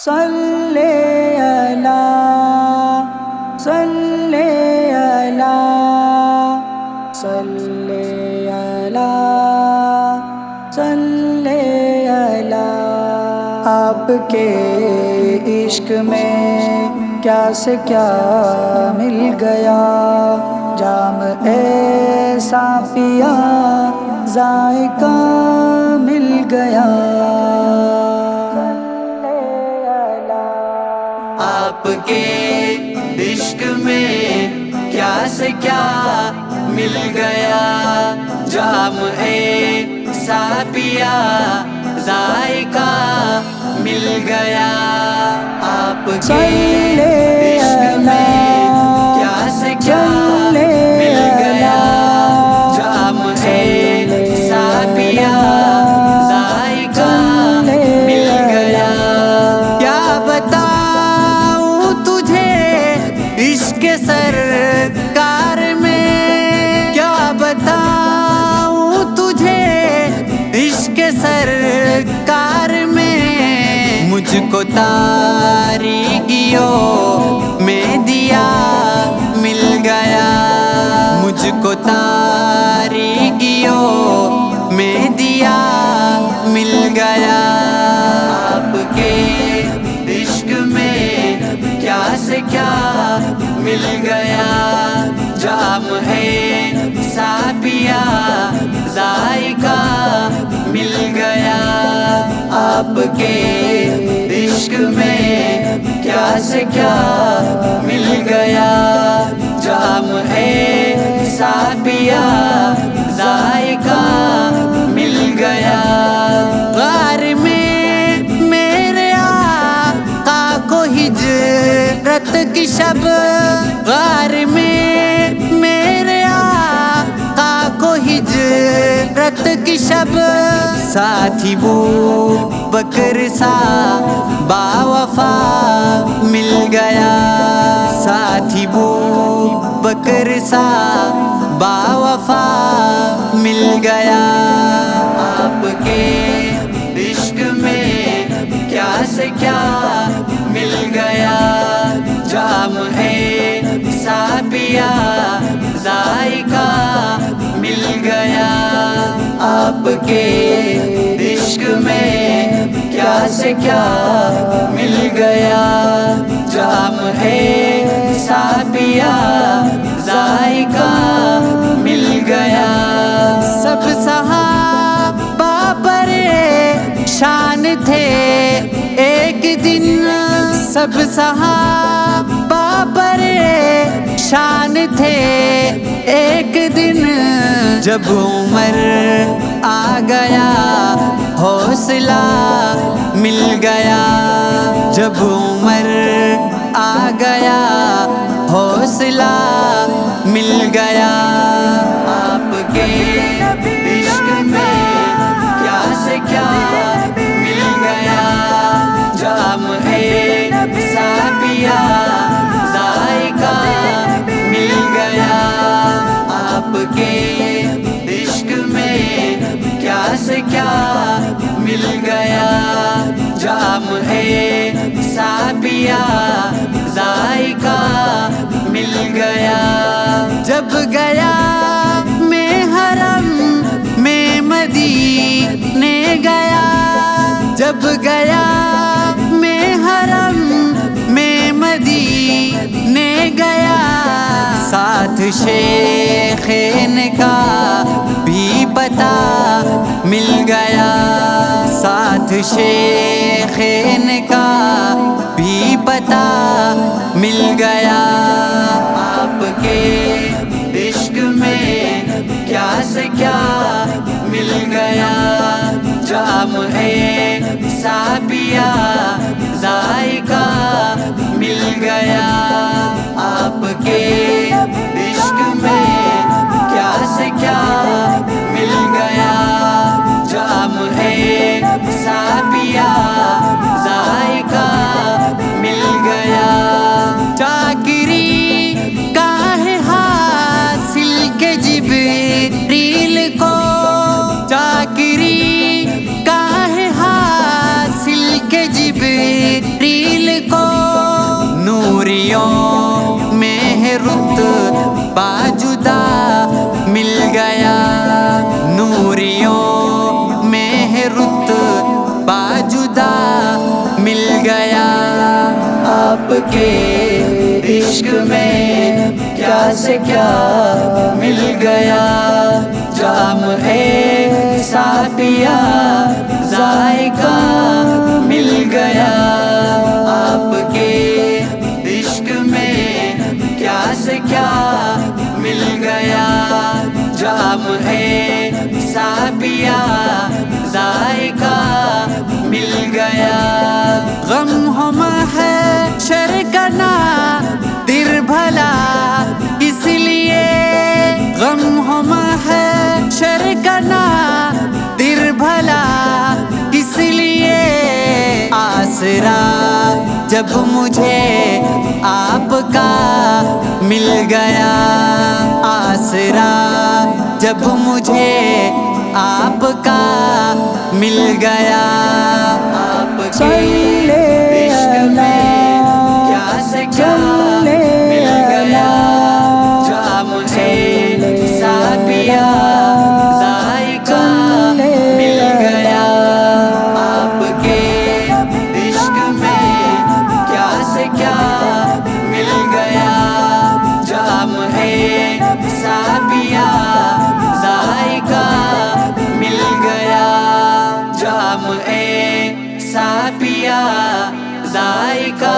صلی علی صلی علی صلی علی صلی علی۔ آپ کے عشق میں کیا سے کیا مل گیا، جام ایسا پیا ذائقہ مل گیا۔ آپ کے عشق میں کیا سے کیا مل گیا، جام ایسا پیا ذائقہ مل گیا۔ آپ کے عشق میں کیا سے کیا مل گیا، جام ایسا پیا ذائقہ مل گیا۔ کیا بتاؤں تجھے عشق سرکار میں، کیا بتاؤں تجھے عشق سرکار میں، مجھ کو تاریکیوں میں دیا مل گیا، مجھ کو تاریکیوں میں دیا مل گیا۔ آپ کے عشق میں کیا سے کیا مل گیا، جام ایسا پیا ذائقہ مل گیا۔ آپ کے عشق میں کیا سے کیا مل گیا، جام ایسا پیا ذائقہ مل گیا۔ غار میں میرے آقا کو ہجرت کی شب، غار میں میرے آقا کو ہجرت کی شب، ساتھی بو بکر سا با وفا مل گیا، ساتھی بو بکر سا با وفا مل گیا۔ آپ کے عشق میں کیا سے کیا مل گیا، جام ایسا پیا ذائقہ مل گیا۔ آپ کے عشق میں کیا سے کیا مل گیا، جام ایسا پیا ذائقہ مل گیا۔ سب صحابہ پریشان تھے ایک دن، سب صحابہ پریشان تھے ایک دن، جب عمر آ گیا حوصلہ مل گیا، جب عمر آ گیا حوصلہ مل گیا۔ آپ کے عشق میں کیا سے کیا مل گیا، جام ایسا پیا ذائقہ مل گیا۔ آپ کے عشق میں کیا سے کیا مل گیا، جام ایسا پیا ذائقہ مل گیا۔ جب گیا میں حرم میں مدینے گیا، جب گیا میں حرم میں مدینے گیا، ساتھ شیخین کا بھی پتہ مل گیا، ساتھ شیخین کا بھی پتہ مل گیا۔ آپ کے عشق میں کیا سے کیا مل گیا، جام ایسا پیا ذائقہ مل گیا۔ آپ کے عشق میں کیا سے کیا مل گیا، جام ایسا پیا ذائقہ مل گیا۔ چاکری کا ہے حاصل کے جبریل کو، چاکری کا ہے حاصل کے جبریل نوریوں میں رتبہ جدا مل گیا، نوریوں میں رتبہ جدا مل گیا، آپ کے عشق میں کیا سے کیا مل گیا، جام ایسا پیا ذائقہ مل گیا، آپ کے عشق میں کیا سے کیا مل گیا، جام ایسا پیا ذائقہ مل گیا، غم ہم ہے شرکنا دیر بھلا اس لیے، غم ہم ہے شرکنا دیر بھلا اس لیے، آسرا جب مجھے آپ کا مل گیا، آسرا جب مجھے آپ کا مل گیا، آپ کے عشق میں کیا سے کیا مل گیا، جام ایسا پیا ذائقہ مل گیا، آپ کے عشق میں کیا سے کیا مل گیا، جام ایسا پیا ذائقہ مل گیا، جام ایسا پیا ذائقہ